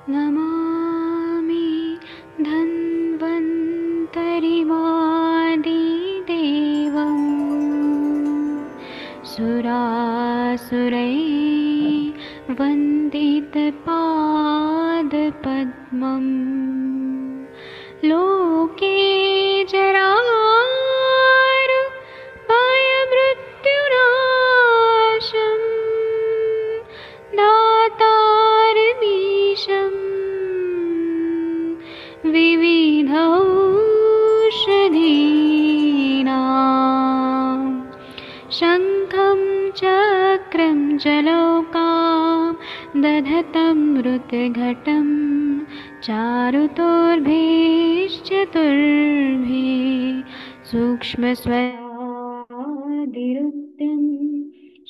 नमामि धन्वन्तरिमादिदेवम् सुरासुरैर्वन्दितपादपद्मम् लोके जरामृत्युनाशम् दातारमीशम् विविधौषधीनां शङ्खं चक्रं जलौकां दधतं मृतघटं चारुतोर्भैश्चतुर्भिः सूक्ष्मस्वरादिरुक्तं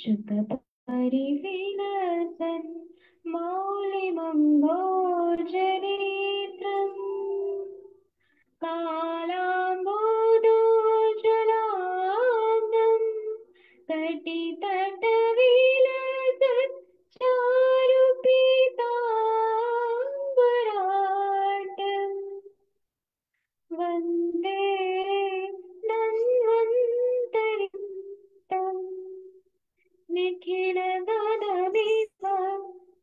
शुकपरिविलसन् मौलिमम्भोर्जनेत्रम् कालाम्बोदोज्ज्वलाङ्गं कटितटविलसत् चारुपीताम्बराटम् वन्दे धन्वन्तरिं तम् निखिलगगनेकं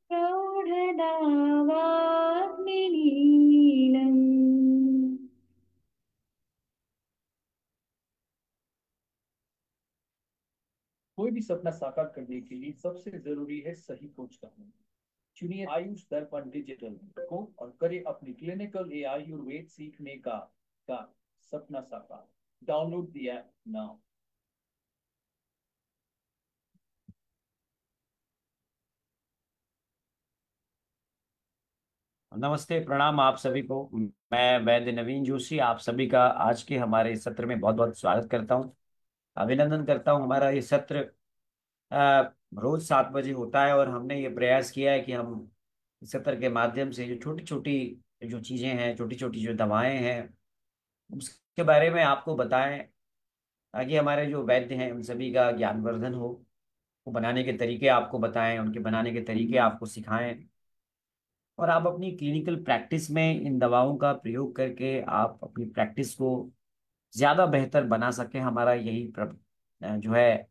प्रौढदावाग्निनीलम्। कोई भी सपना साकार करने के लिए सबसे जरूरी है सही कोच का होना। चुनिए आयुष दर्पण डिजिटल को और करें अपनी क्लिनिकल ए आयुर्वेद सीखने का सपना साकार। Download the app now. नमस्ते, प्रणाम आप सभी को। मैं वैद्य नवीन जोशी आप सभी का आज के हमारे इस सत्र में बहुत बहुत स्वागत करता हूं, अभिनंदन करता हूं। हमारा ये सत्र रोज 7 बजे होता है और हमने ये प्रयास किया है कि हम इस सत्र के माध्यम से जो छोटी छोटी जो चीजें हैं, छोटी छोटी जो दवाएं हैं, उसके बारे में आपको बताएं, ताकि हमारे जो वैद्य हैं उन सभी का ज्ञानवर्धन हो। वो बनाने के तरीके आपको बताएं, उनके बनाने के तरीके आपको सिखाएं, और आप अपनी क्लिनिकल प्रैक्टिस में इन दवाओं का प्रयोग करके आप अपनी प्रैक्टिस को ज्यादा बेहतर बना सकें। हमारा यही जो है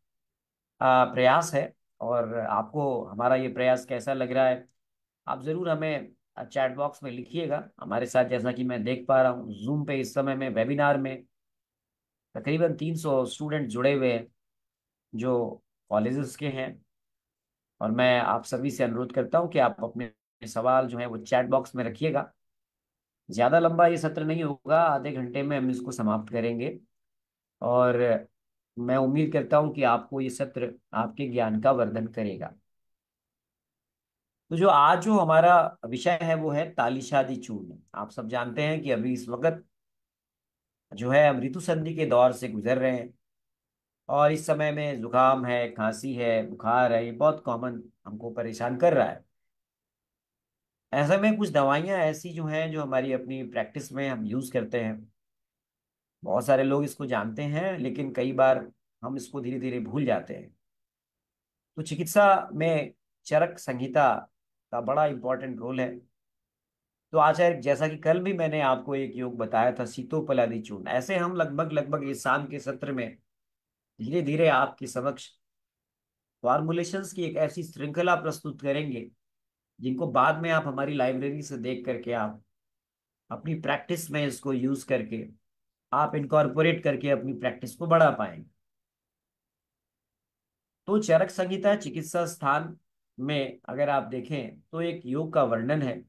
प्रयास है। और आपको हमारा ये प्रयास कैसा लग रहा है, आप जरूर हमें चैट बॉक्स में लिखिएगा। हमारे साथ जैसा कि मैं देख पा रहा हूँ जूम पे इस समय में वेबिनार में तकरीबन 300 स्टूडेंट जुड़े हुए हैं जो कॉलेजेस के हैं। और मैं आप सभी से अनुरोध करता हूँ कि आप अपने सवाल जो है वो चैट बॉक्स में रखिएगा। ज्यादा लंबा ये सत्र नहीं होगा, आधे घंटे में हम इसको समाप्त करेंगे। और मैं उम्मीद करता हूं कि आपको ये सत्र आपके ज्ञान का वर्धन करेगा। तो जो आज जो हमारा विषय है वो है तालिशादी चूर्ण। आप सब जानते हैं कि अभी इस वक्त जो है हम ऋतु संधि के दौर से गुजर रहे हैं, और इस समय में जुकाम है, खांसी है, बुखार है, ये बहुत कॉमन हमको परेशान कर रहा है। ऐसे में कुछ दवाइयां ऐसी जो हैं जो हमारी अपनी प्रैक्टिस में हम यूज करते हैं। बहुत सारे लोग इसको जानते हैं लेकिन कई बार हम इसको धीरे धीरे भूल जाते हैं। तो चिकित्सा में चरक संहिता का बड़ा इंपॉर्टेंट रोल है। तो आचार्य, जैसा कि कल भी मैंने आपको एक योग बताया था सीतोपलादी चूर्ण, ऐसे हम लगभग लगभग इस शाम के सत्र में धीरे धीरे आपके समक्ष फॉर्मुलेशंस की एक ऐसी श्रृंखला प्रस्तुत करेंगे जिनको बाद में आप हमारी लाइब्रेरी से देख करके आप अपनी प्रैक्टिस में इसको यूज करके आप इनकॉर्पोरेट करके अपनी प्रैक्टिस को बढ़ा पाएंगे। तो चरक संहिता चिकित्सा स्थान में अगर आप देखें तो एक योग का वर्णन है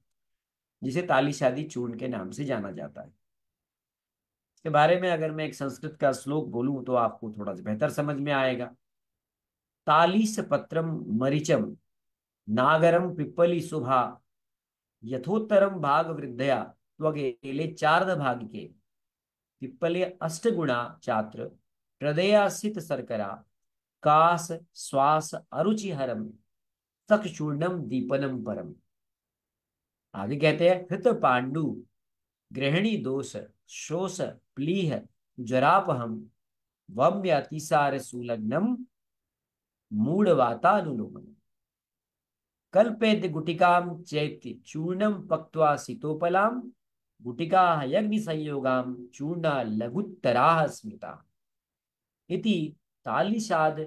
जिसे तालिशादी चूर्ण के नाम से जाना जाता है। इसके बारे में अगर मैं एक संस्कृत का श्लोक बोलूं तो आपको थोड़ा सा बेहतर समझ में आएगा। तालिश पत्रम मरीचम नागरम पिप्पली शुभा यथोत्तरम भाग वृद्धया त्वगेले चार्द भाग के पिप्पले अष्टगुणा चात्र हृदयासित शर्करा कास श्वास अरुचिहरम तक चूर्णम दीपनम परम। आगे कहते हैं हृत पांडु गृहिणी दोष शोष प्लीह जरापहम वम्य अतिसार सुलग्नम मूढ़ वातानुलोमन। कल्पेत गुटिकाम चैत्य चूर्णम पक्त्वा सितोपलाम गुटिका यज्ञ संयोगाम चूर्णा लघुत्तराः स्मृता इति तालिशाद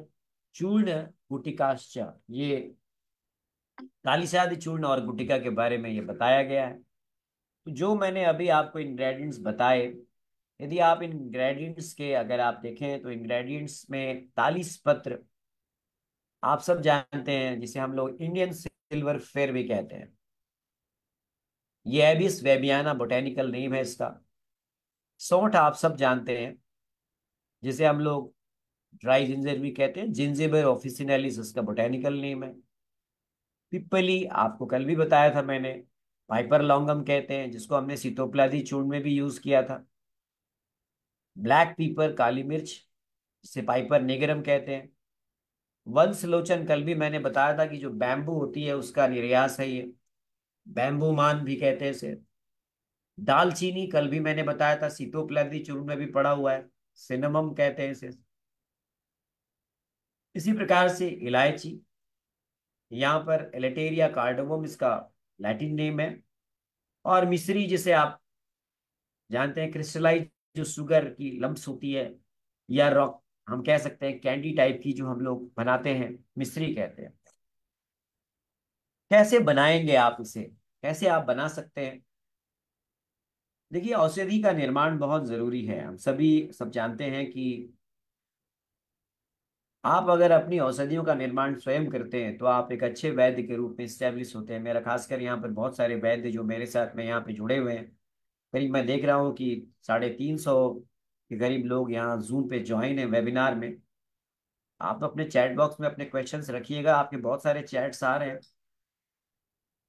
चूर्ण गुटिकाश्च। ये तालिशाद चूर्ण और गुटिका के बारे में ये बताया गया है। तो जो मैंने अभी आपको इंग्रेडिएंट्स बताए, यदि आप इन इंग्रेडिएंट्स के अगर आप देखें तो इंग्रेडिएंट्स में तालिस पत्र आप सब जानते हैं, जिसे हम लोग इंडियन सिल्वर फेयर भी कहते हैं। ये एबिस वेबियाना बोटेनिकल नेम है इसका। सौंठ आप सब जानते हैं, जिसे हम लोग ड्राई जिंजर भी कहते हैं, जिंजिबर ऑफिसिनालिस इसका बोटेनिकल नेम है। पिप्पली आपको कल भी बताया था मैंने, पाइपर लॉन्गम कहते हैं, जिसको हमने सीतोप्लादी चूर्ण में भी यूज किया था। ब्लैक पीपर काली मिर्च, जिसे पाइपर निगरम कहते हैं। वंशलोचन कल भी मैंने बताया था कि जो बैम्बू होती है उसका निर्यास है ये, बैम्बू मान भी कहते हैं इसे। दालचीनी कल भी मैंने बताया था, सीतोप्लादी चूर्ण में भी पड़ा हुआ है, सिनेमम कहते हैं इसे। इसी प्रकार से इलायची, यहाँ पर एलेटेरिया कार्डमम इसका लैटिन नेम है। और मिश्री, जिसे आप जानते हैं क्रिस्टलाइज जो शुगर की लम्प्स होती है, या रॉक हम कह सकते हैं, कैंडी टाइप की जो हम लोग बनाते हैं, मिश्री कहते हैं। कैसे बनाएंगे आप इसे, कैसे आप बना सकते हैं? देखिए, औषधि का निर्माण बहुत जरूरी है। हम सभी सब जानते हैं कि आप अगर अपनी औषधियों का निर्माण स्वयं करते हैं तो आप एक अच्छे वैद्य के रूप में स्टैब्लिश होते हैं। मेरा खासकर यहाँ पर बहुत सारे वैद्य जो मेरे साथ में यहाँ पे जुड़े हुए हैं, करीब मैं देख रहा हूँ कि 350 के करीब लोग यहाँ जूम पे ज्वाइन है वेबिनार में। आप अपने चैट बॉक्स में अपने क्वेश्चंस रखिएगा, आपके बहुत सारे चैट्स आ रहे हैं,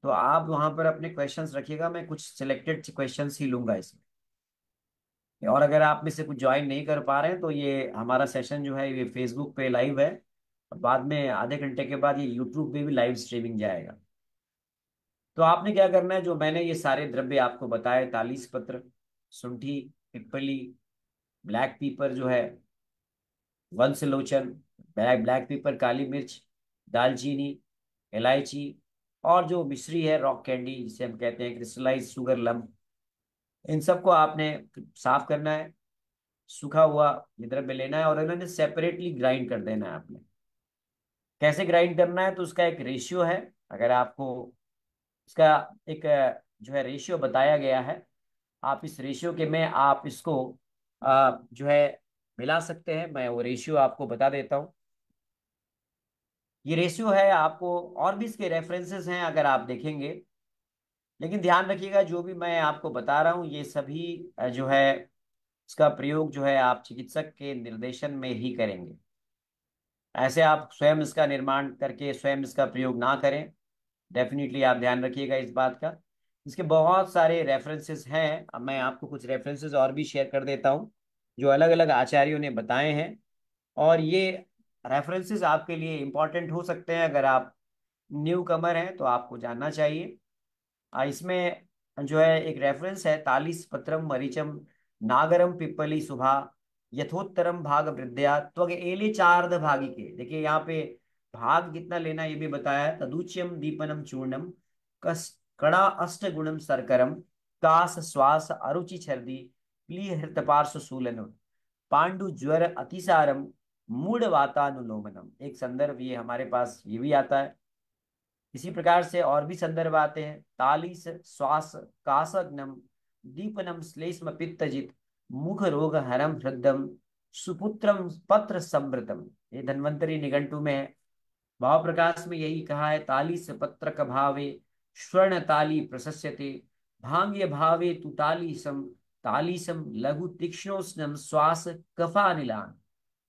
तो आप वहां पर अपने क्वेश्चंस रखिएगा। मैं कुछ सिलेक्टेड क्वेश्चंस ही लूंगा इसमें। और अगर आप में से कुछ ज्वाइन नहीं कर पा रहे हैं तो ये हमारा सेशन जो है ये फेसबुक पे लाइव है, और बाद में आधे घंटे के बाद ये यूट्यूब पे भी लाइव स्ट्रीमिंग जाएगा। तो आपने क्या करना है, जो मैंने ये सारे द्रव्य आपको बताए, तालीस पत्र, शुंठी, पिप्पली, ब्लैक पीपर जो है, वंशलोचन, ब्लैक ब्लैक पेपर काली मिर्च, दालचीनी, इलायची, और जो मिश्री है रॉक कैंडी, जिसे हम कहते हैं क्रिस्टलाइज शुगर लम्प, इन सबको आपने साफ करना है। सूखा हुआ ये द्रव्य लेना है और इन्होंने सेपरेटली ग्राइंड कर देना है आपने। कैसे ग्राइंड करना है, तो उसका एक रेशियो है। अगर आपको इसका एक जो है रेशियो बताया गया है, आप इस रेशियो के में आप इसको जो है मिला सकते हैं। मैं वो रेशियो आपको बता देता हूँ। ये रेशियो है, आपको और भी इसके रेफरेंसेस हैं अगर आप देखेंगे, लेकिन ध्यान रखिएगा जो भी मैं आपको बता रहा हूँ ये सभी जो है इसका प्रयोग जो है आप चिकित्सक के निर्देशन में ही करेंगे। ऐसे आप स्वयं इसका निर्माण करके स्वयं इसका प्रयोग ना करें। डेफिनेटली आप ध्यान रखिएगा इस बात का। इसके बहुत सारे रेफरेंसेस हैं, अब मैं आपको कुछ रेफरेंसेस और भी शेयर कर देता हूँ जो अलग अलग आचार्यों ने बताए हैं। और ये रेफरेंसेस आपके लिए इंपॉर्टेंट हो सकते हैं, अगर आप न्यू कमर हैं तो आपको जानना चाहिए। इसमें जो है एक रेफरेंस है, तालिस पत्रम मरीचम नागरम पिप्पली सुभा यथोत्तरम भाग वृद्ध्या त्वग एले चार्ध भागी के। देखिए यहाँ पे भाग कितना लेना ये भी बताया है। तदुच्यम दीपनम चूर्णम कस कड़ा अष्ट गुणम सरकरम कास श्वास अरुचि छर्दी प्ली हृत पार्श्व शूलन पांडु ज्वर अतिसारम मूढ़ वातानुलोमनम। एक संदर्भ ये हमारे पास ये भी आता है। इसी प्रकार से और भी संदर्भ आते हैं। तालिस श्वास कासग्नम दीपनम श्लेष्म पित्तजित मुख रोग हरम हृदम सुपुत्रम पत्र समृतम। ये धन्वंतरी निघंटु में है। भाव प्रकाश में यही कहा है, तालिस पत्रक भावे स्वर्ण ताली प्रशस्यते भांग्य भावे तु तालीसम तालीसम लघु तीक्ष्णोष्णम श्वास कफानिलान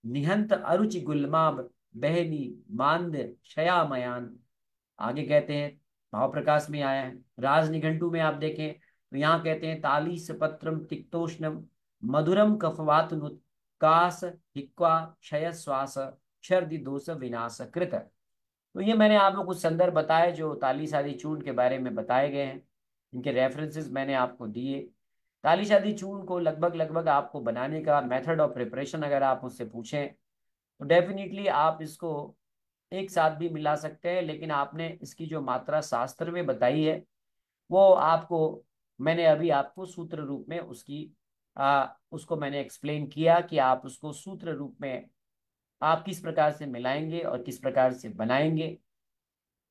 निहंत अरुचि गुल्माब बहनी मांद शयामयान। आगे कहते हैं, भाव प्रकाश में आया है। राज निघंटु में आप देखें तो यहाँ कहते हैं, तालीस पत्रम तिक्तोष्णम मधुरम कफवातनुत कास हिक्वा क्षय श्वास क्षर्दि दोष विनाश कृत। तो ये मैंने आप लोग कुछ संदर्भ बताए जो तालीस आदि चूर्ण के बारे में बताए गए हैं। इनके रेफरेंसेस मैंने आपको दिए। तालीस आदि चूर्ण को लगभग लगभग आपको बनाने का मेथड ऑफ प्रिपरेशन अगर आप मुझसे पूछें तो डेफिनेटली आप इसको एक साथ भी मिला सकते हैं, लेकिन आपने इसकी जो मात्रा शास्त्र में बताई है वो आपको, मैंने अभी आपको सूत्र रूप में उसको मैंने एक्सप्लेन किया कि आप उसको सूत्र रूप में आप किस प्रकार से मिलाएंगे और किस प्रकार से बनाएंगे।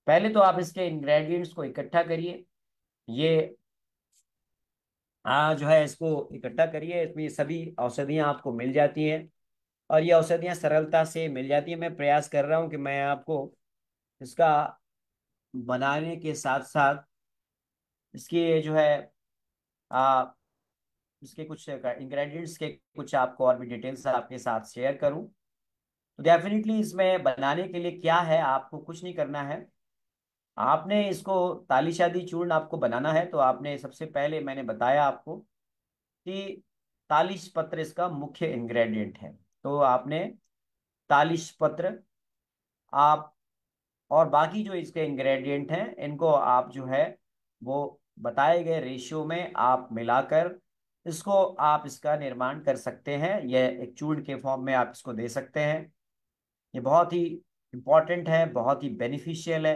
पहले तो आप इसके इंग्रेडिएंट्स को इकट्ठा करिए। ये जो है इसको इकट्ठा करिए। इसमें ये सभी औषधियाँ आपको मिल जाती हैं और ये औषधियाँ सरलता से मिल जाती हैं। मैं प्रयास कर रहा हूँ कि मैं आपको इसका बनाने के साथ साथ इसकी जो है आ, इसके कुछ इंग्रेडिएंट्स के कुछ आपको और भी डिटेल्स आपके साथ शेयर करूं। तो डेफिनेटली इसमें बनाने के लिए क्या है, आपको कुछ नहीं करना है। आपने इसको तालीशादी चूर्ण आपको बनाना है, तो आपने सबसे पहले मैंने बताया आपको कि तालिश पत्र इसका मुख्य इंग्रेडिएंट है। तो आपने तालिश पत्र आप और बाकी जो इसके इंग्रेडिएंट हैं इनको आप जो है वो बताए गए रेशियो में आप मिलाकर इसको आप इसका निर्माण कर सकते हैं। यह एक चूर्ण के फॉर्म में आप इसको दे सकते हैं। ये बहुत ही इंपॉर्टेंट है, बहुत ही बेनिफिशियल है।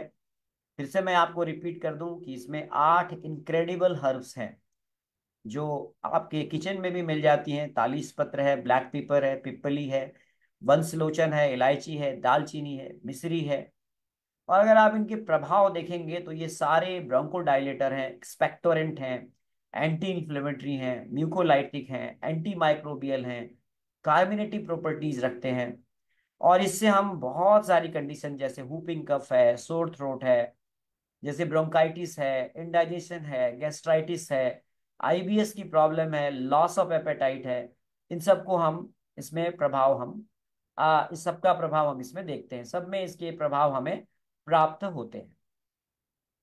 फिर से मैं आपको रिपीट कर दूं कि इसमें 8 इनक्रेडिबल हर्ब्स हैं जो आपके किचन में भी मिल जाती हैं। तालीस पत्र है, ब्लैक पेपर है, पिपली है, वंशलोचन है, इलायची है, दालचीनी है, मिश्री है। और अगर आप इनके प्रभाव देखेंगे तो ये सारे ब्रोंकोडायलेटर हैं, एक्सपेक्टोरेंट हैं, एंटी इन्फ्लेमेटरी हैं, म्यूकोलाइटिक हैं, एंटी माइक्रोबियल हैं, कार्मिनेटिव प्रॉपर्टीज रखते हैं। और इससे हम बहुत सारी कंडीशन जैसे हुपिंग कफ है, सोर थ्रोट है, जैसे ब्रोंकाइटिस है, इंडाइजेशन है, गैस्ट्राइटिस है, आईबीएस की प्रॉब्लम है, लॉस ऑफ एपेटाइट है, इन सबको हम इसमें प्रभाव हम इस सब का प्रभाव हम इसमें देखते हैं। सब में इसके प्रभाव हमें प्राप्त होते हैं।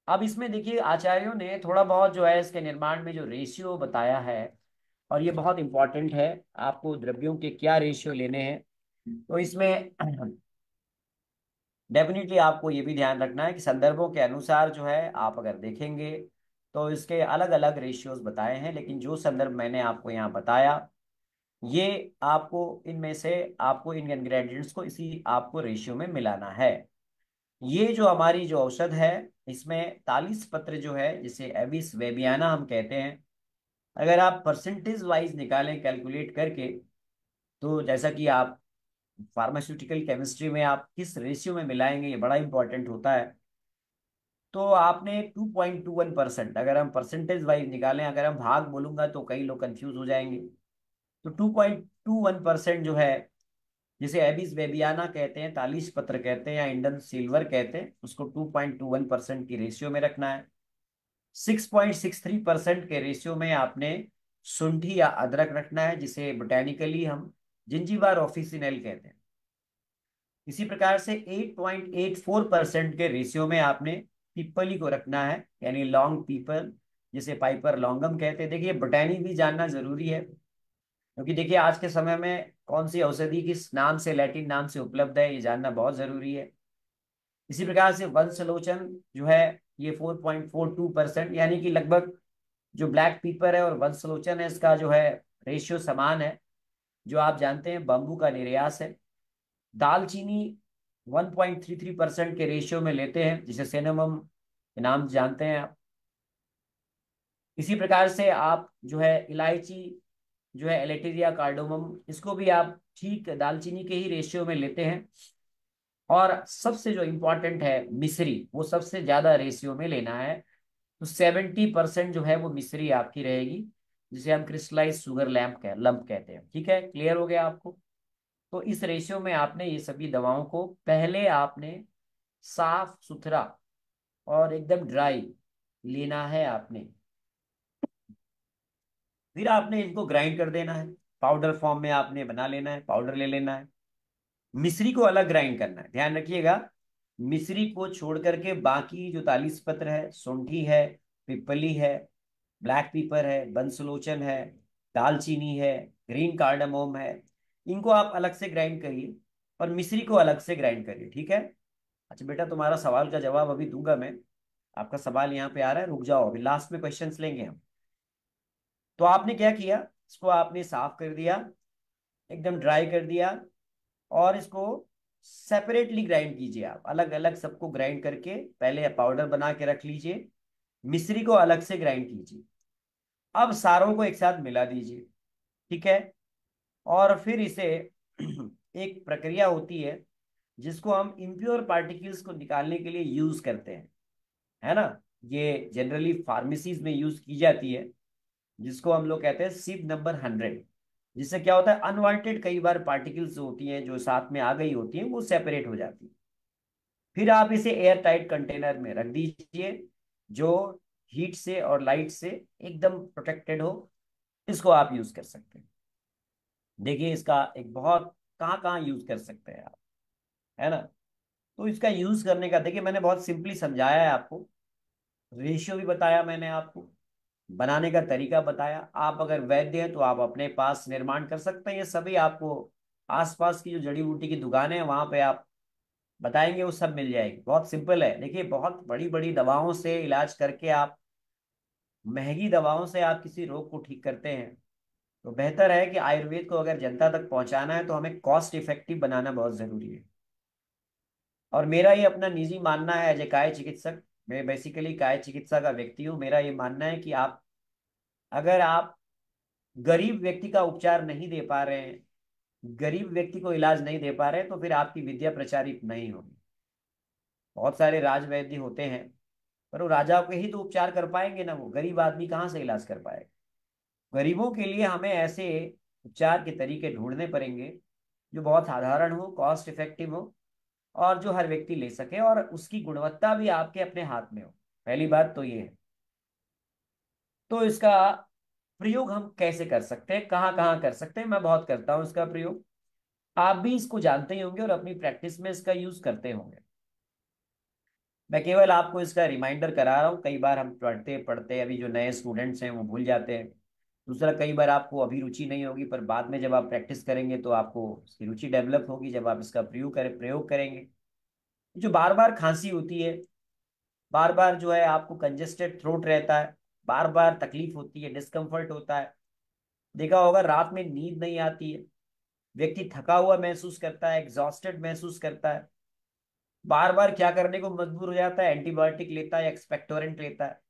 अब इसमें देखिए आचार्यों ने थोड़ा बहुत जो है इसके निर्माण में जो रेशियो बताया है, और ये बहुत इंपॉर्टेंट है, आपको द्रव्यों के क्या रेशियो लेने हैं। तो इसमें डेफिनेटली आपको ये भी ध्यान रखना है कि संदर्भों के अनुसार जो है आप अगर देखेंगे तो इसके अलग अलग रेशियोज बताए हैं, लेकिन जो संदर्भ मैंने आपको यहाँ बताया ये आपको इनमें से आपको इन इंग्रेडिएंट्स को इसी आपको रेशियो में मिलाना है। ये जो हमारी जो औषध है इसमें तालीस पत्र जो है जिसे एबिस वेबियाना हम कहते हैं, अगर आप परसेंटेज वाइज निकालें कैलकुलेट करके, तो जैसा कि आप फार्मास्यूटिकल केमिस्ट्री में आप किस रेशियो में मिलाएंगे ये बड़ा इंपॉर्टेंट होता है। तो आपने 2.21%, अगर हम परसेंटेज वाइज निकालें, अगर हम भाग बोलूंगा तो कई लोग कंफ्यूज हो जाएंगे। तो 2.21% जो है जिसे एबिस वेबियाना कहते हैं, तालीस पत्र कहते हैं या इंडन सिल्वर कहते हैं, उसको 2.21% की रेशियो में रखना है। 6.63% के रेशियो में आपने शुंठी या अदरक रखना है, जिसे बोटेनिकली हम जिंजीबार ऑफिसिनल कहते हैं। इसी प्रकार से 8.84% के रेशियो में आपने पीपली को रखना है, यानी लॉन्ग पीपल, जिसे पाइपर लॉन्गम कहते हैं। देखिए बोटैनी भी जानना जरूरी है, क्योंकि देखिए आज के समय में कौन सी औषधि किस नाम से, लैटिन नाम से उपलब्ध है, ये जानना बहुत जरूरी है। इसी प्रकार से वंशलोचन जो है ये 4.42%, यानी कि लगभग जो ब्लैक पीपर है और वंशलोचन है इसका जो है रेशियो समान है, जो आप जानते हैं बम्बू का निर्यास है। दालचीनी 1.33% के रेशियो में लेते हैं, जिसे सिनेमम के नाम जानते हैं आप। इसी प्रकार से आप जो है इलायची जो है एलेटेरिया कार्डोमम, इसको भी आप ठीक दालचीनी के ही रेशियो में लेते हैं। और सबसे जो इम्पोर्टेंट है मिश्री, वो सबसे ज्यादा रेशियो में लेना है। तो 70% जो है वो मिश्री आपकी रहेगी, जिसे हम क्रिस्टलाइज शुगर लंप कहते हैं। ठीक है, क्लियर हो गया आपको? तो इस रेशियो में आपने ये सभी दवाओं को पहले आपने साफ सुथरा और एकदम ड्राई लेना है आपने। फिर आपने इनको ग्राइंड कर देना है, पाउडर फॉर्म में आपने बना लेना है, पाउडर ले लेना है। मिश्री को अलग ग्राइंड करना है, ध्यान रखिएगा। मिश्री को छोड़ करके बाकी जो तालीस पत्र है, सुंठी है, पिपली है, ब्लैक पीपर है, बंसलोचन है, दालचीनी है, ग्रीन कार्डमोम है, इनको आप अलग से ग्राइंड करिए और मिश्री को अलग से ग्राइंड करिए। ठीक है? अच्छा बेटा, तुम्हारा सवाल का जवाब अभी दूंगा मैं। आपका सवाल यहाँ पे आ रहा है, रुक जाओ, अभी लास्ट में क्वेश्चंस लेंगे हम। तो आपने क्या किया, इसको आपने साफ कर दिया, एकदम ड्राई कर दिया, और इसको सेपरेटली ग्राइंड कीजिए, आप अलग अलग सबको ग्राइंड करके पहले पाउडर बना के रख लीजिए, मिश्री को अलग से ग्राइंड कीजिए। अब सारों को एक साथ मिला दीजिए, ठीक है। और फिर इसे एक प्रक्रिया होती है जिसको हम इम्प्योर पार्टिकल्स को निकालने के लिए यूज करते हैं, है ना। ये जनरली फार्मेसीज में यूज की जाती है, जिसको हम लोग कहते हैं सिप नंबर 100। जिससे क्या होता है, अनवांटेड कई बार पार्टिकल्स होती हैं जो साथ में आ गई होती हैं, वो सेपरेट हो जाती है। फिर आप इसे एयर टाइट कंटेनर में रख दीजिए, जो हीट से और लाइट से एकदम प्रोटेक्टेड हो। इसको आप यूज कर सकते हैं। देखिए इसका एक बहुत कहाँ कहाँ यूज कर सकते हैं आप, है ना। तो इसका यूज करने का देखिए, मैंने बहुत सिंपली समझाया है आपको, रेशियो भी बताया मैंने आपको, बनाने का तरीका बताया। आप अगर वैद्य हैं तो आप अपने पास निर्माण कर सकते हैं। ये सभी आपको आसपास की जो जड़ी बूटी की दुकानें हैं वहां पे आप बताएंगे, वो सब मिल जाएगी। बहुत सिंपल है। देखिए बहुत बड़ी बड़ी दवाओं से इलाज करके आप, महंगी दवाओं से आप किसी रोग को ठीक करते हैं, तो बेहतर है कि आयुर्वेद को अगर जनता तक पहुंचाना है तो हमें कॉस्ट इफेक्टिव बनाना बहुत जरूरी है। और मेरा ये अपना निजी मानना है, एज ए काय चिकित्सक, मैं बेसिकली काय चिकित्सा का व्यक्ति हूँ। मेरा ये मानना है कि आप, अगर आप गरीब व्यक्ति का उपचार नहीं दे पा रहे हैं, गरीब व्यक्ति को इलाज नहीं दे पा रहे हैं, तो फिर आपकी विद्या प्रचारित नहीं होगी। बहुत सारे राजवैद्य होते हैं, पर वो राजा के ही तो उपचार कर पाएंगे ना, वो गरीब आदमी कहाँ से इलाज कर पाएगा। गरीबों के लिए हमें ऐसे उपचार के तरीके ढूंढने पड़ेंगे जो बहुत साधारण हो, कॉस्ट इफेक्टिव हो, और जो हर व्यक्ति ले सके, और उसकी गुणवत्ता भी आपके अपने हाथ में हो। पहली बात तो ये है। तो इसका प्रयोग हम कैसे कर सकते हैं, कहाँ कहाँ कर सकते हैं, मैं बहुत करता हूँ इसका प्रयोग। आप भी इसको जानते ही होंगे और अपनी प्रैक्टिस में इसका यूज करते होंगे। मैं केवल आपको इसका रिमाइंडर करा रहा हूँ। कई बार हम पढ़ते पढ़ते अभी जो नए स्टूडेंट्स हैं वो भूल जाते हैं। दूसरा, कई बार आपको अभी रुचि नहीं होगी, पर बाद में जब आप प्रैक्टिस करेंगे तो आपको इसकी रुचि डेवलप होगी, जब आप इसका प्रयोग करेंगे। जो बार बार खांसी होती है, बार बार जो है आपको कंजेस्टेड थ्रोट रहता है, बार बार तकलीफ होती है, डिस्कम्फर्ट होता है, देखा होगा रात में नींद नहीं आती है, व्यक्ति थका हुआ महसूस करता है, एग्जॉस्टेड महसूस करता है, बार बार क्या करने को मजबूर हो जाता है, एंटीबायोटिक लेता है, एक्सपेक्टोरेंट लेता है।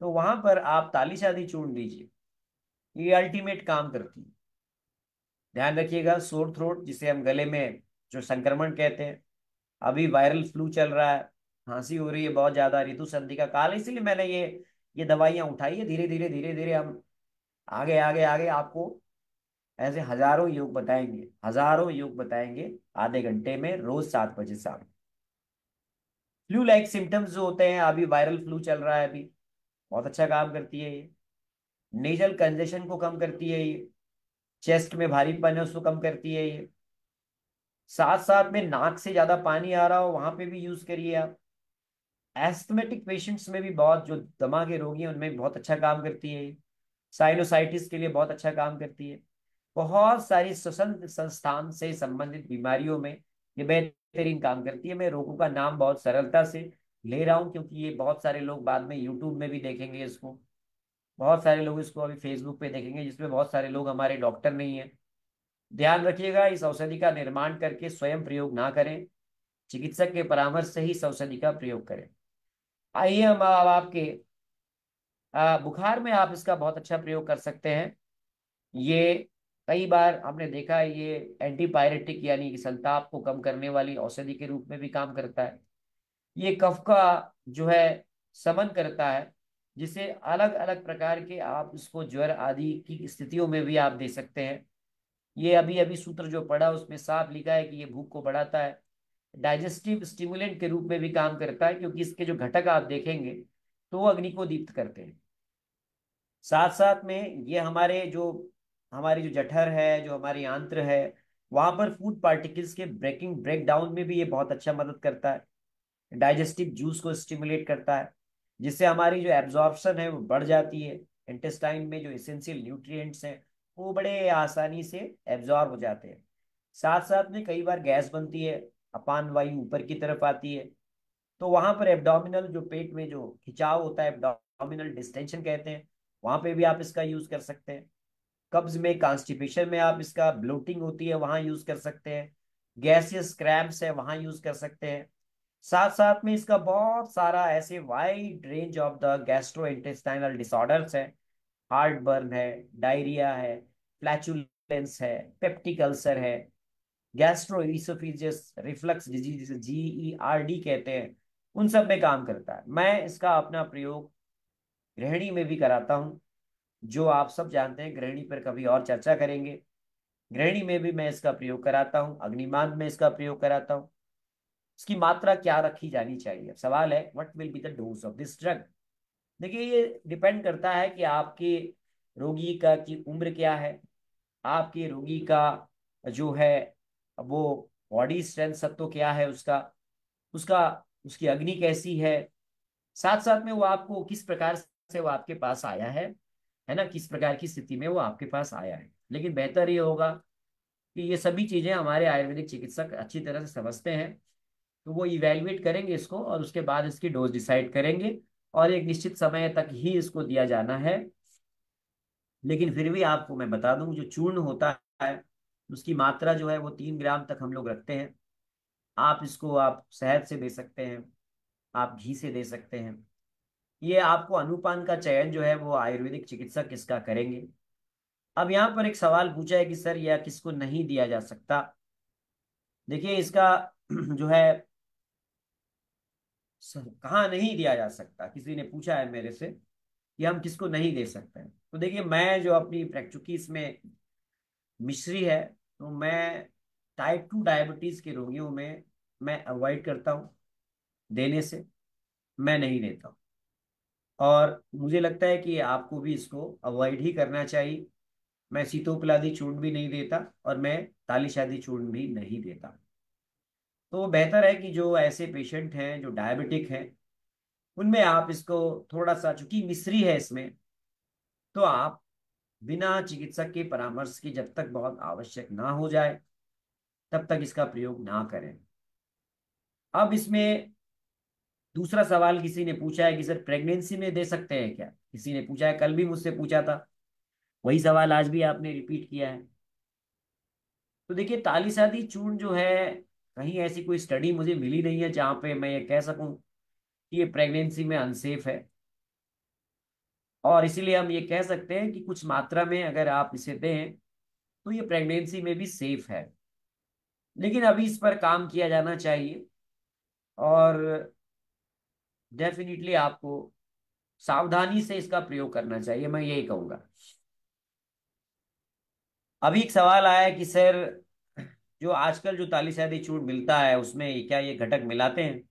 तो वहां पर आप ताली शादी चूर्ण दीजिए, ये अल्टीमेट काम करती है। ध्यान रखिएगा, सोर थ्रोट जिसे हम गले में जो संक्रमण कहते हैं, अभी वायरल फ्लू चल रहा है, खांसी हो रही है बहुत ज्यादा, ऋतु संधि का काल है, इसीलिए मैंने ये दवाइयां उठाई है। धीरे धीरे हम आगे आगे आगे आपको ऐसे हजारों योग बताएंगे आधे घंटे में, रोज 7 बजे शाम। फ्लू लाइक सिम्टम्स जो होते हैं, अभी वायरल फ्लू चल रहा है अभी, बहुत अच्छा काम करती है ये। नेजल कंजेशन को कम करती है ये, चेस्ट में भारीपन है उसको कम करती है ये। साथ साथ में नाक से ज्यादा पानी आ रहा हो वहां पे भी यूज करिए आप। एस्थमेटिक पेशेंट्स में भी, बहुत जो दमा के रोगी हैं उनमें भी बहुत अच्छा काम करती है ये। साइनोसाइटिस के लिए बहुत अच्छा काम करती है। बहुत सारी श्वसन संस्थान से संबंधित बीमारियों में ये बेहतरीन काम करती है। मैं रोगों का नाम बहुत सरलता से ले रहा हूँ क्योंकि ये बहुत सारे लोग बाद में यूट्यूब में भी देखेंगे इसको, बहुत सारे लोग इसको अभी फेसबुक पे देखेंगे, जिसमें बहुत सारे लोग हमारे डॉक्टर नहीं है। ध्यान रखिएगा, इस औषधि का निर्माण करके स्वयं प्रयोग ना करें, चिकित्सक के परामर्श से ही इस औषधि का प्रयोग करें। आइए हम अब आपके बुखार में आप इसका बहुत अच्छा प्रयोग कर सकते हैं। ये कई बार हमने देखा है, ये एंटीपायरेटिक यानी कि संताप को कम करने वाली औषधि के रूप में भी काम करता है। ये कफ का जो है शमन करता है, जिसे अलग अलग प्रकार के आप इसको ज्वर आदि की स्थितियों में भी आप दे सकते हैं। ये अभी अभी सूत्र जो पढ़ा उसमें साफ लिखा है कि ये भूख को बढ़ाता है, डाइजेस्टिव स्टिमुलेंट के रूप में भी काम करता है, क्योंकि इसके जो घटक आप देखेंगे तो वो अग्नि को दीप्त करते हैं। साथ साथ में ये हमारी जो जठर है, जो हमारी आंत्र है, वहां पर फूड पार्टिकल्स के ब्रेक डाउन में भी ये बहुत अच्छा मदद करता है। डाइजेस्टिव जूस को स्टिमुलेट करता है, जिससे हमारी जो एब्जॉर्प्शन है वो बढ़ जाती है। इंटेस्टाइन में जो एसेंशियल न्यूट्रिएंट्स हैं वो बड़े आसानी से एब्जॉर्ब हो जाते हैं। साथ साथ में कई बार गैस बनती है, अपान वायु ऊपर की तरफ आती है, तो वहां पर एब्डोमिनल जो पेट में जो खिंचाव होता है, एब्डोमिनल डिस्टेंशन कहते हैं, वहां पे भी आप इसका यूज कर सकते हैं। कब्ज में, कॉन्स्टिपेशन में आप इसका, ब्लोटिंग होती है वहां यूज कर सकते हैं। गैसियस क्रैम्प्स है वहां यूज कर सकते हैं। साथ साथ में इसका बहुत सारा ऐसे wide range of the gastro intestinal disorders है। हार्ट बर्न है, डायरिया है, फ्लैचुलेंस है, पेप्टिक अल्सर है, गैस्ट्रो इसोफेजियस रिफ्लक्स डिजीज जिसे GERD कहते हैं, उन सब में काम करता है। मैं इसका अपना प्रयोग गृहिणी में भी कराता हूँ, जो आप सब जानते हैं। गृहिणी पर कभी और चर्चा करेंगे। गृहिणी में भी मैं इसका प्रयोग कराता हूँ, अग्निमांद में इसका प्रयोग कराता हूँ। इसकी मात्रा क्या रखी जानी चाहिए? अब सवाल है what will be the dose of this drug. देखिए, ये डिपेंड करता है कि आपके रोगी का की उम्र क्या है, आपके रोगी का जो है वो बॉडी स्ट्रेंथ सत्व क्या है, उसका उसका उसकी अग्नि कैसी है, साथ साथ में वो आपको किस प्रकार से वो आपके पास आया है ना, किस प्रकार की स्थिति में वो आपके पास आया है। लेकिन बेहतर ये होगा कि ये सभी चीजें हमारे आयुर्वेदिक चिकित्सक अच्छी तरह से समझते हैं, तो वो इवेल्युएट करेंगे इसको और उसके बाद इसकी डोज डिसाइड करेंगे, और एक निश्चित समय तक ही इसको दिया जाना है। लेकिन फिर भी आपको मैं बता दूं, जो चूर्ण होता है उसकी मात्रा जो है वो 3 ग्राम तक हम लोग रखते हैं। आप इसको आप शहद से दे सकते हैं, आप घी से दे सकते हैं। ये आपको अनुपान का चयन जो है वो आयुर्वेदिक चिकित्सक इसका करेंगे। अब यहाँ पर एक सवाल पूछा है कि सर यह किसको नहीं दिया जा सकता। देखिए, इसका जो है कहाँ नहीं दिया जा सकता, किसी ने पूछा है मेरे से कि हम किसको नहीं दे सकते हैं। तो देखिए, मैं जो अपनी चूंकि इसमें मिश्री है, तो मैं टाइप 2 डायबिटीज के रोगियों में मैं अवॉइड करता हूँ देने से, मैं नहीं देता हूँ। और मुझे लगता है कि आपको भी इसको अवॉइड ही करना चाहिए। मैं सीतोपलादी चूर्ण भी नहीं देता और मैं तालीशादी चूर्ण भी नहीं देता। तो बेहतर है कि जो ऐसे पेशेंट हैं जो डायबिटिक हैं, उनमें आप इसको थोड़ा सा, चूंकि मिश्री है इसमें, तो आप बिना चिकित्सक के परामर्श के जब तक बहुत आवश्यक ना हो जाए तब तक इसका प्रयोग ना करें। अब इसमें दूसरा सवाल किसी ने पूछा है कि सर प्रेगनेंसी में दे सकते हैं क्या, किसी ने पूछा है, कल भी मुझसे पूछा था, वही सवाल आज भी आपने रिपीट किया है। तो देखिए, तालीसादी चूर्ण जो है, कहीं ऐसी कोई स्टडी मुझे मिली नहीं है जहां पे मैं ये कह सकूं कि ये प्रेगनेंसी में अनसेफ है। और इसीलिए हम ये कह सकते हैं कि कुछ मात्रा में अगर आप इसे दें तो ये प्रेगनेंसी में भी सेफ है। लेकिन अभी इस पर काम किया जाना चाहिए, और डेफिनेटली आपको सावधानी से इसका प्रयोग करना चाहिए, मैं यही कहूंगा। अभी एक सवाल आया है कि सर जो आजकल जो तालीशादी चूर्ण मिलता है उसमें क्या ये घटक मिलाते हैं?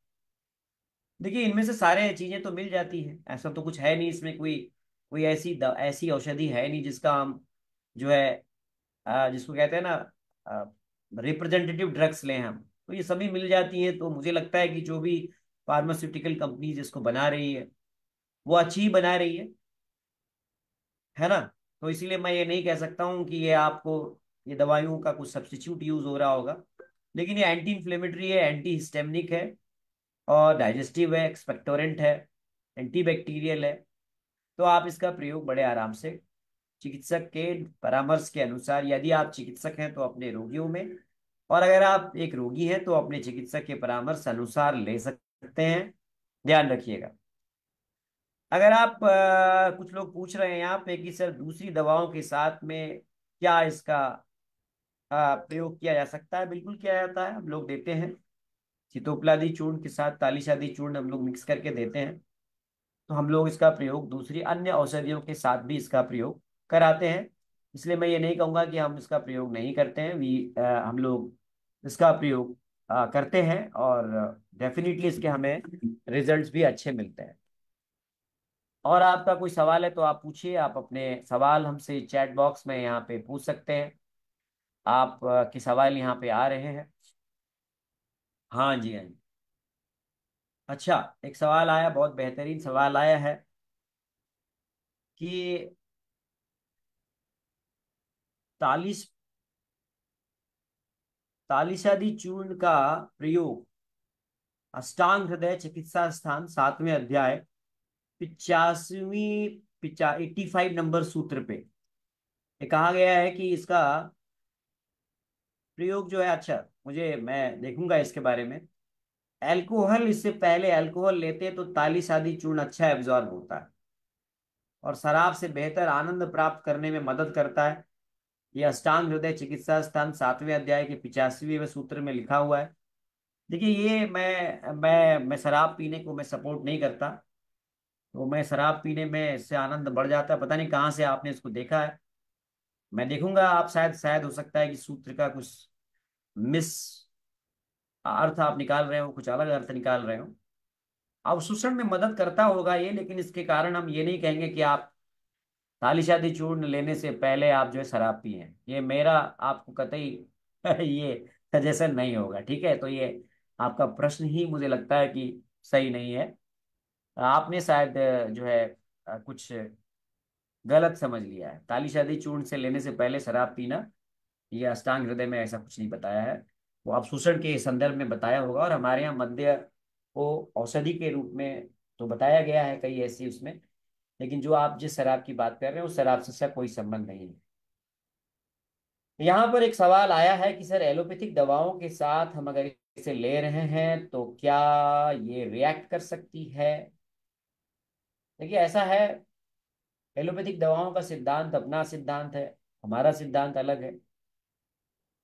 देखिए, इनमें से सारे चीजें तो मिल जाती हैं, ऐसा तो कुछ है नहीं इसमें, कोई कोई ऐसी औषधि है नहीं जिसका हम जो है जिसको कहते हैं ना रिप्रेजेंटेटिव ड्रग्स लें हम, तो ये सभी मिल जाती हैं। तो मुझे लगता है कि जो भी फार्मास्यूटिकल कंपनीज इसको बना रही है वो अच्छी ही बना रही है ना। तो इसीलिए मैं ये नहीं कह सकता हूँ कि ये आपको ये दवाइयों का कुछ सब्स्टिट्यूट यूज हो रहा होगा। लेकिन ये एंटी इन्फ्लेमेटरी है, एंटी हिस्टेमिनिक है, और डाइजेस्टिव है, एक्सपेक्टोरेंट है, एंटीबैक्टीरियल है। तो आप इसका प्रयोग बड़े आराम से चिकित्सक के परामर्श के अनुसार, यदि आप चिकित्सक हैं तो अपने रोगियों में, और अगर आप एक रोगी हैं तो अपने चिकित्सक के परामर्श अनुसार ले सकते हैं। ध्यान रखिएगा। अगर आप कुछ लोग पूछ रहे हैं यहाँ पे कि सर दूसरी दवाओं के साथ में क्या इसका प्रयोग किया जा सकता है, बिल्कुल किया जाता है, हम लोग देते हैं। चितोपलादी चूर्ण के साथ तालीशादी चूर्ण हम लोग मिक्स करके देते हैं। तो हम लोग इसका प्रयोग दूसरी अन्य औषधियों के साथ भी इसका प्रयोग कराते हैं। इसलिए मैं ये नहीं कहूंगा कि हम इसका प्रयोग नहीं करते हैं, हम लोग इसका प्रयोग करते हैं, और डेफिनेटली इसके हमें रिजल्ट्स भी अच्छे मिलते हैं। और आपका कोई सवाल है तो आप पूछिए, आप अपने सवाल हमसे चैट बॉक्स में यहाँ पे पूछ सकते हैं। आप के सवाल यहाँ पे आ रहे हैं। हाँ जी, हाँ जी। अच्छा, एक सवाल आया, बहुत बेहतरीन सवाल आया है कि तालीस तालिशादी चूर्ण का प्रयोग अष्टांग हृदय चिकित्सा स्थान 7वें अध्याय 85वीं 85 नंबर सूत्र पे ये कहा गया है कि इसका प्रयोग जो है, अच्छा मैं देखूंगा इसके बारे में। अल्कोहल, इससे पहले अल्कोहल लेते तो ताली शादी चूर्ण अच्छा एब्जॉर्ब होता है और शराब से बेहतर आनंद प्राप्त करने में मदद करता है। यह अष्टांग हृदय चिकित्सा स्थान 7वें अध्याय के 85वें सूत्र में लिखा हुआ है। देखिए, ये मैं शराब पीने को मैं सपोर्ट नहीं करता। तो मैं शराब पीने में इससे आनंद बढ़ जाता है। पता नहीं कहाँ से आपने इसको देखा है। मैं देखूंगा, आप शायद शायद हो सकता है कि सूत्र का कुछ मिस अर्थ आप निकाल रहे हो, कुछ अलग अर्थ निकाल रहे हो। अवशोषण में मदद करता होगा ये, लेकिन इसके कारण हम ये नहीं कहेंगे कि आप थाली शादी चूर्ण लेने से पहले आप जो है शराब पिए। ये मेरा आपको कतई ये सजेशन नहीं होगा, ठीक है। तो ये आपका प्रश्न ही मुझे लगता है कि सही नहीं है। आपने शायद जो है कुछ गलत समझ लिया है। ताली शादी चूर्ण से लेने से पहले शराब पीना, ये अष्टांग हृदय में ऐसा कुछ नहीं बताया है। वो अवशोषण के संदर्भ में बताया होगा, और हमारे यहाँ मद्य को औषधि के रूप में तो बताया गया है कई ऐसी उसमें। लेकिन जो आप जिस शराब की बात कर रहे हैं उस शराब से इसका कोई संबंध नहीं है। यहाँ पर एक सवाल आया है कि सर, एलोपैथिक दवाओं के साथ हम अगर इसे ले रहे हैं तो क्या ये रिएक्ट कर सकती है? देखिए, ऐसा है, एलोपैथिक दवाओं का सिद्धांत अपना सिद्धांत है, हमारा सिद्धांत अलग है।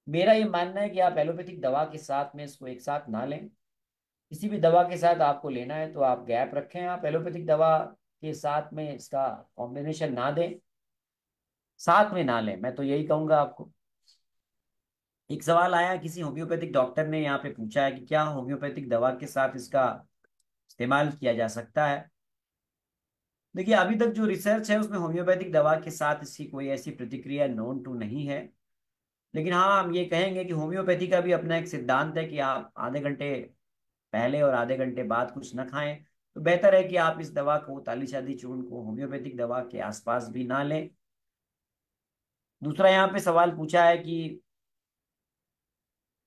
मेरा ये मानना है कि आप एलोपैथिक दवा के साथ में इसको एक साथ ना लें। किसी भी दवा के साथ आपको लेना है तो आप गैप रखें। आप एलोपैथिक दवा के साथ में इसका कॉम्बिनेशन ना दें, साथ में ना लें, मैं तो यही कहूंगा आपको। एक सवाल आया, किसी होम्योपैथिक डॉक्टर ने यहाँ पे पूछा है कि क्या होम्योपैथिक दवा के साथ इसका इस्तेमाल किया जा सकता है। देखिए, अभी तक जो रिसर्च है उसमें होम्योपैथिक दवा के साथ इसकी कोई ऐसी प्रतिक्रिया नोन टू नहीं है। लेकिन हाँ, हम ये कहेंगे कि होम्योपैथी का भी अपना एक सिद्धांत है कि आप आधे घंटे पहले और आधे घंटे बाद कुछ न खाएं। तो बेहतर है कि आप इस दवा को, ताली शादी चूर्ण को, होम्योपैथिक दवा के आसपास भी ना लें। दूसरा यहाँ पे सवाल पूछा है कि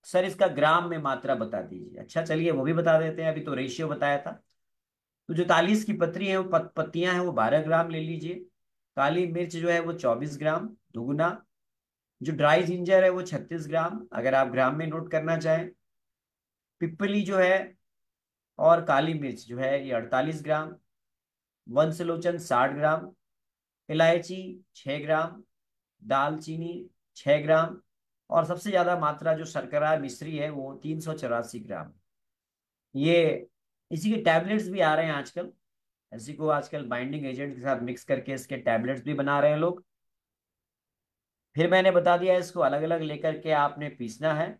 सर, इसका ग्राम में मात्रा बता दीजिए। अच्छा, चलिए वो भी बता देते हैं। अभी तो रेशियो बताया था। तो जो 40 की पत्री है, वो पत्तियां हैं, वो 12 ग्राम ले लीजिए। काली मिर्च जो है वो 24 ग्राम दुगुना। जो ड्राई जिंजर है वो 36 ग्राम, अगर आप ग्राम में नोट करना चाहें। पिपली जो है और काली मिर्च जो है ये 48 ग्राम। वंशलोचन 60 ग्राम। इलायची 6 ग्राम। दालचीनी 6 ग्राम। और सबसे ज्यादा मात्रा जो शर्करा मिश्री है वो 384 ग्राम। ये इसी के टैबलेट्स भी आ रहे हैं आजकल। इसी को आजकल बाइंडिंग एजेंट के साथ मिक्स करके इसके टैबलेट्स भी बना रहे हैं लोग। फिर मैंने बता दिया, इसको अलग अलग लेकर के आपने पीसना है,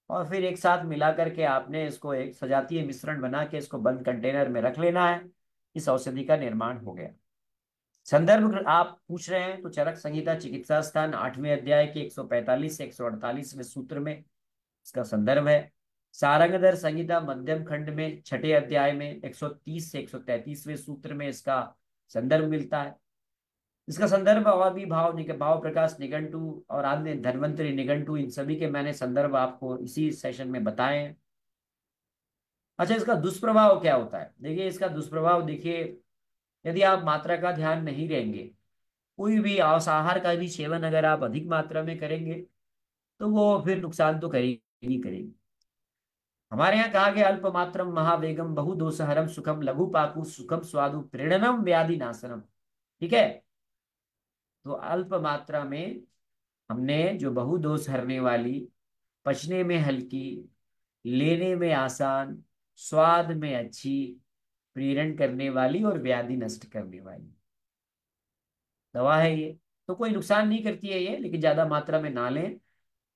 और फिर एक साथ मिला करके आपने इसको एक सजातीय मिश्रण बना के इसको बंद कंटेनर में रख लेना है। इस औषधि का निर्माण हो गया। संदर्भ आप पूछ रहे हैं तो चरक संहिता चिकित्सा स्थान 8वें अध्याय के 145 से 148वें सूत्र में इसका संदर्भ है। सारंगधर संहिता मध्यम खंड में 6 अध्याय में 130 से 133वें सूत्र में इसका संदर्भ मिलता है। इसका संदर्भ और भी भाव प्रकाश निघंटु और अन्य धन्वंतरि निघंटु, इन सभी के मैंने संदर्भ आपको इसी सेशन में बताए हैं। अच्छा, इसका दुष्प्रभाव क्या होता है? देखिए, इसका दुष्प्रभाव देखिए, यदि आप मात्रा का ध्यान नहीं रहेंगे, कोई भी आहार का भी सेवन अगर आप अधिक मात्रा में करेंगे तो वो फिर नुकसान तो करेगी ही करेगी। हमारे यहाँ कहा गया, अल्प मात्रम महावेगम बहुदोषहरम सुखम लघु पाकु सुखम स्वादु प्रेरणम व्याधि नाशनम। ठीक है। तो अल्प मात्रा में हमने जो बहुदोष हरने वाली, पचने में हल्की, लेने में आसान, स्वाद में अच्छी, प्रेरण करने वाली और व्याधि नष्ट करने वाली दवा है ये। तो कोई नुकसान नहीं करती है ये, लेकिन ज्यादा मात्रा में ना लें।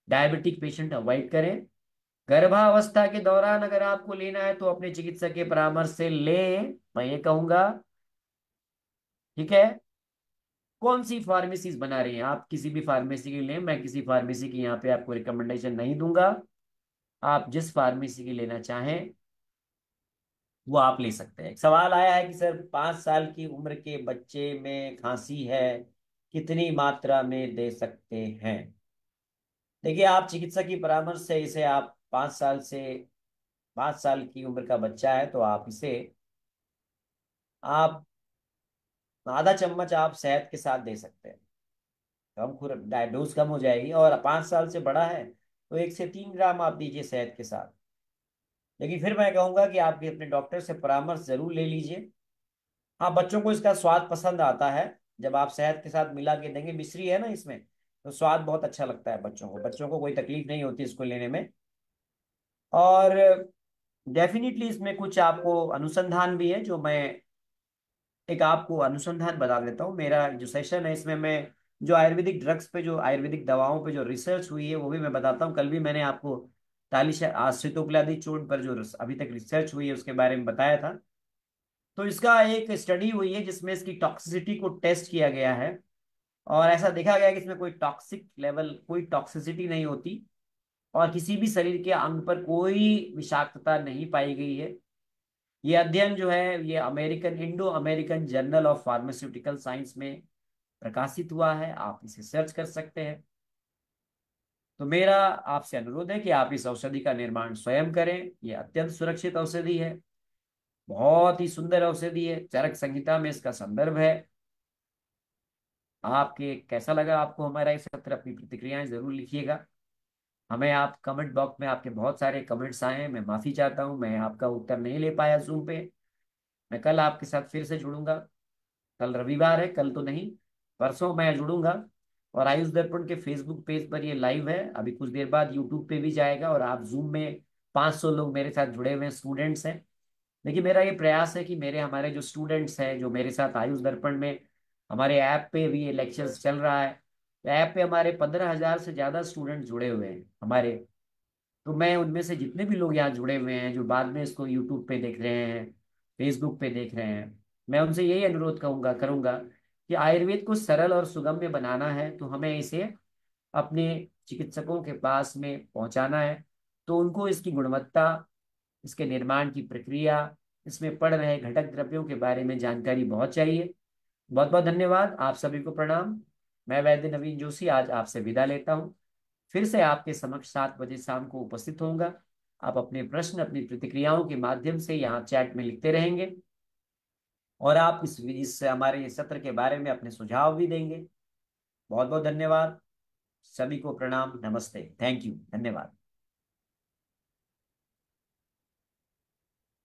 डायबिटिक पेशेंट अवॉइड करें। गर्भावस्था के दौरान अगर आपको लेना है तो अपने चिकित्सक के परामर्श से लें, मैं ये कहूंगा। ठीक है। कौन सी फार्मेसीज बना रही हैं, आप किसी भी फार्मेसी की लें। मैं किसी फार्मेसी की यहाँ पे आपको रिकमेंडेशन नहीं दूंगा। आप जिस फार्मेसी की लेना चाहें वो आप ले सकते हैं। एक सवाल आया है कि सर, 5 साल की उम्र के बच्चे में खांसी है, कितनी मात्रा में दे सकते हैं? देखिए, आप चिकित्सक की परामर्श से इसे आप 5 साल की उम्र का बच्चा है तो आप इसे आप आधा चम्मच आप शहद के साथ दे सकते हैं। कम, डोज कम हो जाएगी। और 5 साल से बड़ा है तो 1 से 3 ग्राम आप दीजिए शहद के साथ। लेकिन फिर मैं कहूंगा कि आप भी अपने डॉक्टर से परामर्श जरूर ले लीजिए। हाँ, बच्चों को इसका स्वाद पसंद आता है। जब आप शहद के साथ मिला के देंगे, मिश्री है ना इसमें, तो स्वाद बहुत अच्छा लगता है बच्चों को। बच्चों को कोई तकलीफ नहीं होती इसको लेने में। और डेफिनेटली इसमें कुछ आपको अनुसंधान भी है, जो मैं एक आपको अनुसंधान बता देता हूँ। मेरा जो सेशन है इसमें मैं जो आयुर्वेदिक ड्रग्स पे, जो आयुर्वेदिक दवाओं पे जो रिसर्च हुई है वो भी मैं बताता हूँ। कल भी मैंने आपको तालिश आश्रितोपलादी चूर्ण पर जो अभी तक रिसर्च हुई है उसके बारे में बताया था। तो इसका एक स्टडी हुई है जिसमें इसकी टॉक्सिसिटी को टेस्ट किया गया है, और ऐसा देखा गया है कि इसमें कोई टॉक्सिक लेवल, कोई टॉक्सिसिटी नहीं होती, और किसी भी शरीर के अंग पर कोई विषाक्तता नहीं पाई गई है। ये अध्ययन जो है ये American, Indo American journal of pharmaceutical science में प्रकाशित हुआ है। आप इसे सर्च कर सकते हैं। तो मेरा आपसे अनुरोध है कि आप इस औषधि का निर्माण स्वयं करें। यह अत्यंत सुरक्षित औषधि है, बहुत ही सुंदर औषधि है, चरक संहिता में इसका संदर्भ है। आपके कैसा लगा आपको हमारा ये सत्र, अपनी प्रतिक्रियाएं जरूर लिखिएगा हमें। आप कमेंट बॉक्स में, आपके बहुत सारे कमेंट्स आए हैं, मैं माफी चाहता हूं मैं आपका उत्तर नहीं ले पाया जूम पे। मैं कल आपके साथ फिर से जुड़ूंगा। कल रविवार है, कल तो नहीं, परसों मैं जुड़ूंगा। और आयुष दर्पण के फेसबुक पेज पर ये लाइव है, अभी कुछ देर बाद यूट्यूब पे भी जाएगा। और आप जूम में 500 लोग मेरे साथ जुड़े हुए हैं, स्टूडेंट्स हैं। देखिए, मेरा ये प्रयास है कि मेरे हमारे जो स्टूडेंट्स हैं, जो मेरे साथ आयुष दर्पण में हमारे ऐप पे भी ये लेक्चर्स चल रहा है, ऐप पे हमारे 15,000 से ज्यादा स्टूडेंट जुड़े हुए हैं हमारे। तो मैं उनमें से जितने भी लोग यहाँ जुड़े हुए हैं, जो बाद में इसको यूट्यूब पे देख रहे हैं, फेसबुक पे देख रहे हैं, मैं उनसे यही अनुरोध करूंगा कि आयुर्वेद को सरल और सुगम्य बनाना है तो हमें इसे अपने चिकित्सकों के पास में पहुंचाना है। तो उनको इसकी गुणवत्ता, इसके निर्माण की प्रक्रिया, इसमें पड़ रहे घटक द्रव्यों के बारे में जानकारी बहुत चाहिए। बहुत बहुत धन्यवाद, आप सभी को प्रणाम। मैं वैद्य नवीन जोशी आज आपसे विदा लेता हूँ। फिर से आपके समक्ष 7 बजे शाम को उपस्थित होऊंगा। आप अपने प्रश्न, अपनी प्रतिक्रियाओं के माध्यम से यहाँ चैट में लिखते रहेंगे, और आप इस हमारे इस सत्र के बारे में अपने सुझाव भी देंगे। बहुत बहुत धन्यवाद, सभी को प्रणाम, नमस्ते, थैंक यू, धन्यवाद।